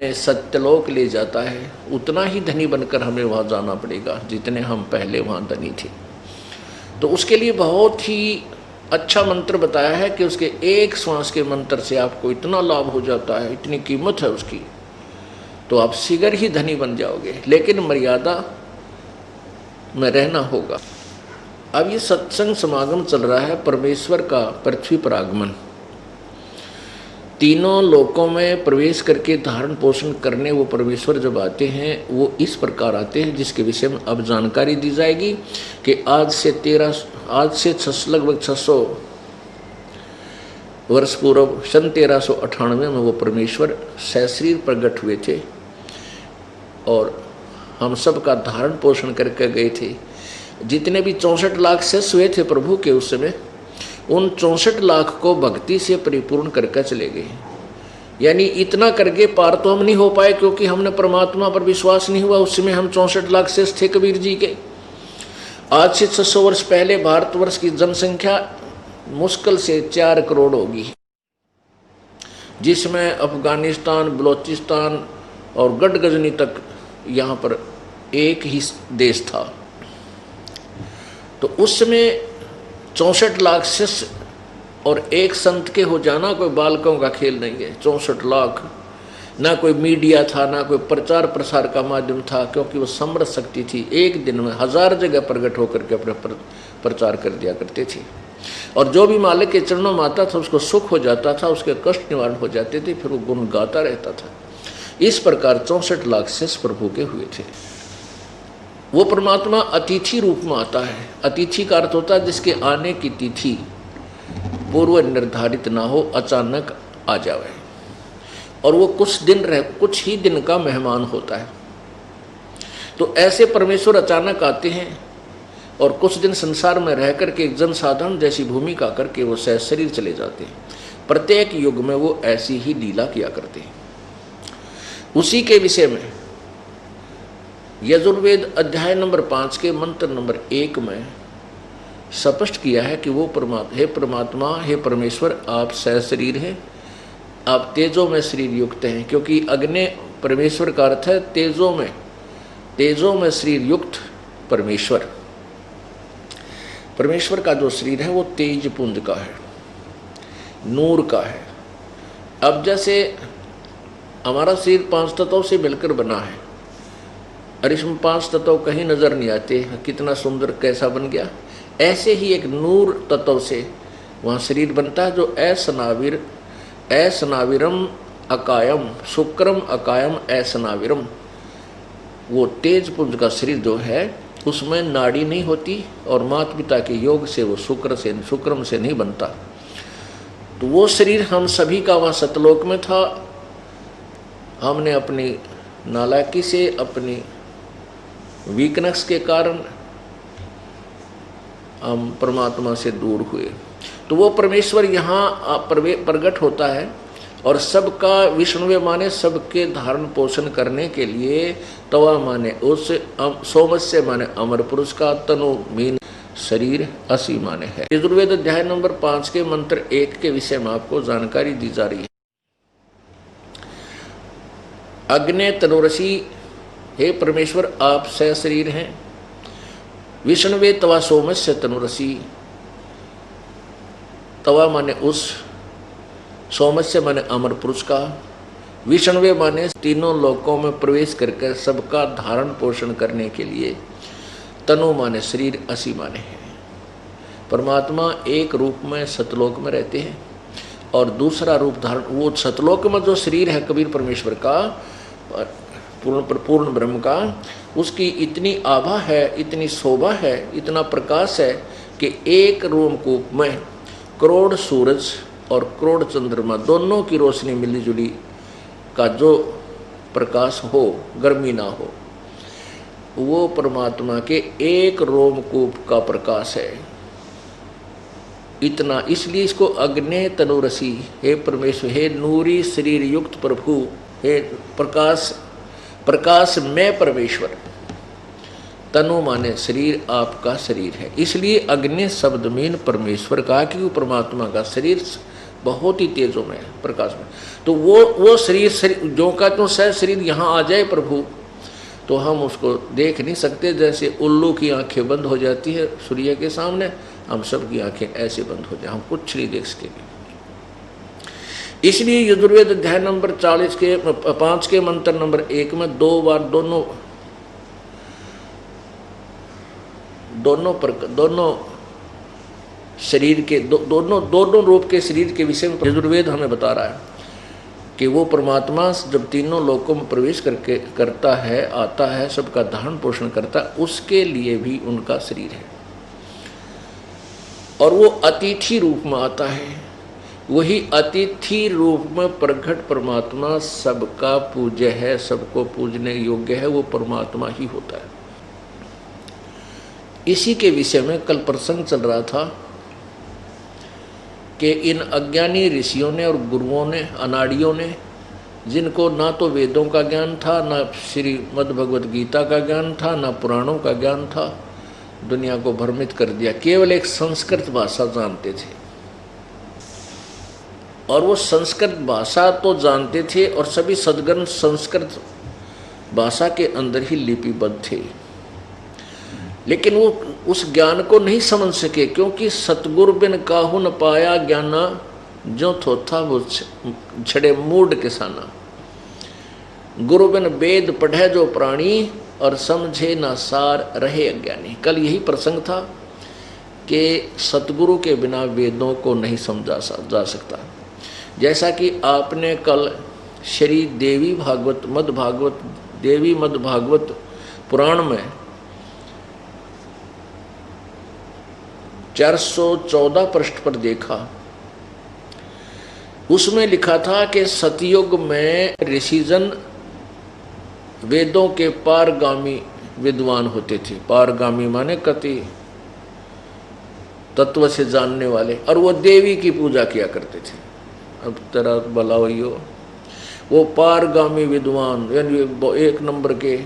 में सत्यलोक ले जाता है, उतना ही धनी बनकर हमें वहाँ जाना पड़ेगा जितने हम पहले वहाँ धनी थे। तो उसके लिए बहुत ही अच्छा मंत्र बताया है कि उसके एक श्वास के मंत्र से आपको इतना लाभ हो जाता है, इतनी कीमत है उसकी, तो आप शीघ्र ही धनी बन जाओगे, लेकिन मर्यादा में रहना होगा। अब ये सत्संग समागम चल रहा है, परमेश्वर का पृथ्वी पर आगमन, तीनों लोकों में प्रवेश करके धारण पोषण करने वो परमेश्वर जब आते हैं वो इस प्रकार आते हैं, जिसके विषय में अब जानकारी दी जाएगी कि आज से लगभग 600 वर्ष पूर्व सन 1398 में वो परमेश्वर सशरीर प्रकट हुए थे और हम सब का धारण पोषण करके गए थे। जितने भी 64 लाख शिष्य हुए थे प्रभु के उस समय, उन 64 लाख को भक्ति से परिपूर्ण करके चले गए। यानी इतना करके पार तो हम नहीं हो पाए, क्योंकि हमने परमात्मा पर विश्वास नहीं हुआ। उस समय हम 64 लाख शिष्य थे कबीर जी के। आज से 600 वर्ष पहले भारतवर्ष की जनसंख्या मुश्किल से 4 करोड़ होगी, जिसमें अफगानिस्तान, बलोचिस्तान और गढ़गजनी तक यहाँ पर एक ही देश था। तो उस समय 64 लाख शिष्य और एक संत के हो जाना कोई बालकों का खेल नहीं है। 64 लाख, ना कोई मीडिया था, ना कोई प्रचार प्रसार का माध्यम था, क्योंकि वो समर्थ शक्ति थी। एक दिन में 1000 जगह प्रकट होकर के अपने प्रचार कर दिया करते थे, और जो भी मालिक के चरणों में आता था उसको सुख हो जाता था, उसके कष्ट निवारण हो जाते थे, फिर वो गुण गाता रहता था। इस प्रकार 64 लाख शिष्य प्रभु के हुए थे। वो परमात्मा अतिथि रूप में आता है। अतिथि का अर्थ होता है जिसके आने की तिथि पूर्व निर्धारित ना हो, अचानक आ जावे, और वो कुछ ही दिन का मेहमान होता है। तो ऐसे परमेश्वर अचानक आते हैं और कुछ दिन संसार में रह करके एक जनसाधारण जैसी भूमिका करके वो सहशरीर चले जाते हैं। प्रत्येक युग में वो ऐसी ही लीला किया करते हैं। उसी के विषय में यजुर्वेद अध्याय नंबर 5 के मंत्र नंबर 1 में स्पष्ट किया है कि वो परमात्मा, हे परमेश्वर, आप सहशरीर हैं, आप तेजो में शरीर युक्त हैं। क्योंकि अग्नि परमेश्वर का अर्थ है तेजो में शरीर युक्त परमेश्वर। परमेश्वर का जो शरीर है वो तेज पुंज का है, नूर का है। अब जैसे हमारा शरीर 5 तत्वों से मिलकर बना है, और इसमें 5 तत्व कहीं नजर नहीं आते, कितना सुंदर कैसा बन गया। ऐसे ही एक नूर तत्व से वहाँ शरीर बनता है, जो ऐसनाविरम अकायम शुक्रम अकायम ऐसनाविरम। वो तेज पुंज का शरीर जो है उसमें नाड़ी नहीं होती, और माता पिता के योग से वो शुक्रम से नहीं बनता। तो वो शरीर हम सभी का वहाँ सतलोक में था। हमने अपनी नालायकी से, अपनी वीकनेस के कारण हम परमात्मा से दूर हुए। तो वो परमेश्वर यहाँ प्रकट होता है, और सबका विष्णुवे माने सबके धारण पोषण करने के लिए, तवा माने उस, सोमस्य माने अमर पुरुष का, तनु मीन शरीर, असी माने है। यजुर्वेद अध्याय नंबर 5 के मंत्र 1 के विषय में आपको जानकारी दी जा रही है। अग्नि तनुरसी, हे परमेश्वर, आप सहशरीर हैं। विष्णुवे तवा सोमस्य तनुरसी, तवा माने उस, सोमस्य माने अमर पुरुष का, विष्णुवे माने तीनों लोकों में प्रवेश करके सबका धारण पोषण करने के लिए, तनु माने शरीर, असी माने है। परमात्मा एक रूप में सतलोक में रहते हैं, और दूसरा रूप धारण, वो सतलोक में जो शरीर है कबीर परमेश्वर का, पूर्ण ब्रह्म का, उसकी इतनी आभा है, इतनी शोभा है, इतना प्रकाश है कि एक रोमकूप में करोड़ सूरज और करोड़ चंद्रमा दोनों की रोशनी मिली जुली का जो प्रकाश हो, गर्मी ना हो, वो परमात्मा के एक रोमकूप का प्रकाश है। इतना, इसलिए इसको अग्नि तनुरसी, हे परमेश्वर, हे नूरी शरीर युक्त प्रभु, हे प्रकाश में परमेश्वर। तनु माने शरीर, आपका शरीर है। इसलिए अग्नि शब्द मीन परमेश्वर का, क्योंकि परमात्मा का शरीर बहुत ही तेजों में प्रकाश में। तो वो शरीर जो का तो सह शरीर यहाँ आ जाए प्रभु, तो हम उसको देख नहीं सकते। जैसे उल्लू की आंखें बंद हो जाती है सूर्य के सामने, हम सब की आंखें ऐसे बंद हो जाए, हम कुछ नहीं देख सकेंगे। इसलिए यजुर्वेद अध्याय नंबर 40 के 5 के मंत्र नंबर 1 में 2 बार दोनों शरीर के दोनों रूप के शरीर के विषय में यजुर्वेद हमें बता रहा है कि वो परमात्मा जब तीनों लोकों में प्रवेश करके करता है, आता है, सबका धारण पोषण करता है, उसके लिए भी उनका शरीर है। और वो अतिथि रूप में आता है। वही अतिथि रूप में प्रकट परमात्मा सबका पूज्य है, सबको पूजने योग्य है, वो परमात्मा ही होता है। इसी के विषय में कल प्रसंग चल रहा था कि इन अज्ञानी ऋषियों ने और गुरुओं ने, अनाड़ियों ने, जिनको ना तो वेदों का ज्ञान था, ना श्रीमद् भगवद गीता का ज्ञान था, ना पुराणों का ज्ञान था, दुनिया को भ्रमित कर दिया। केवल एक संस्कृत भाषा जानते थे, और वो संस्कृत भाषा तो जानते थे और सभी सद्ग्रंथ संस्कृत भाषा के अंदर ही लिपिबद्ध थे, लेकिन वो उस ज्ञान को नहीं समझ सके, क्योंकि सतगुरु बिन काहू न पाया ज्ञाना, जो थोथा वो छड़े मूड किसाना। गुरु बिन वेद पढ़े जो प्राणी, और समझे ना सार रहे अज्ञानी। कल यही प्रसंग था कि सतगुरु के बिना वेदों को नहीं समझा जा सकता। जैसा कि आपने कल श्री देवी मद भागवत पुराण में 414 पृष्ठ पर देखा, उसमें लिखा था कि सतयुग में ऋषिजन वेदों के पारगामी विद्वान होते थे। पारगामी माने कति तत्व से जानने वाले, और वो देवी की पूजा किया करते थे। अब तेरा भला वही हो, वो पारगामी विद्वान यानी 1 नंबर के,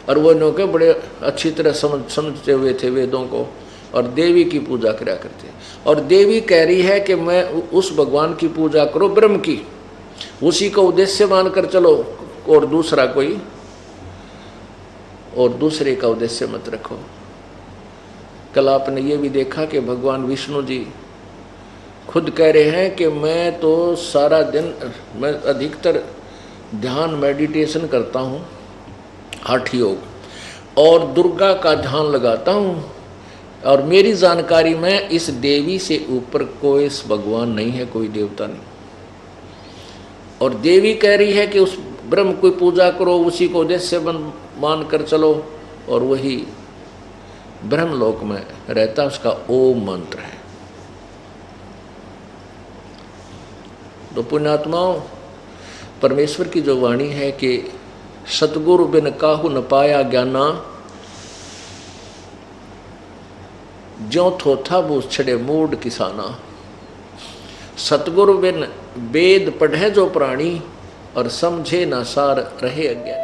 और वो इन्हों के बड़े अच्छी तरह समझते हुए थे वेदों को, और देवी की पूजा करा करते। और देवी कह रही है कि मैं उस भगवान की पूजा करो, ब्रह्म की, उसी को उद्देश्य मानकर चलो, और दूसरे का उद्देश्य मत रखो। कल आपने ये भी देखा कि भगवान विष्णु जी खुद कह रहे हैं कि मैं तो सारा दिन, मैं अधिकतर ध्यान मेडिटेशन करता हूँ, हठ योग, और दुर्गा का ध्यान लगाता हूँ, और मेरी जानकारी में इस देवी से ऊपर कोई भगवान नहीं है, कोई देवता नहीं। और देवी कह रही है कि उस ब्रह्म की पूजा करो, उसी को उद्देश्य मान कर चलो, और वही ब्रह्मलोक में रहता, उसका ओम मंत्र है। तो पुण्यात्माओं, परमेश्वर की जो वाणी है कि सतगुरु बिन काहू न पाया ज्ञाना, ज्यों थोथा बूझ छड़े मूड किसाना। सतगुरु बिन वेद पढ़े जो प्राणी, और समझे ना सार रहे अज्ञानी।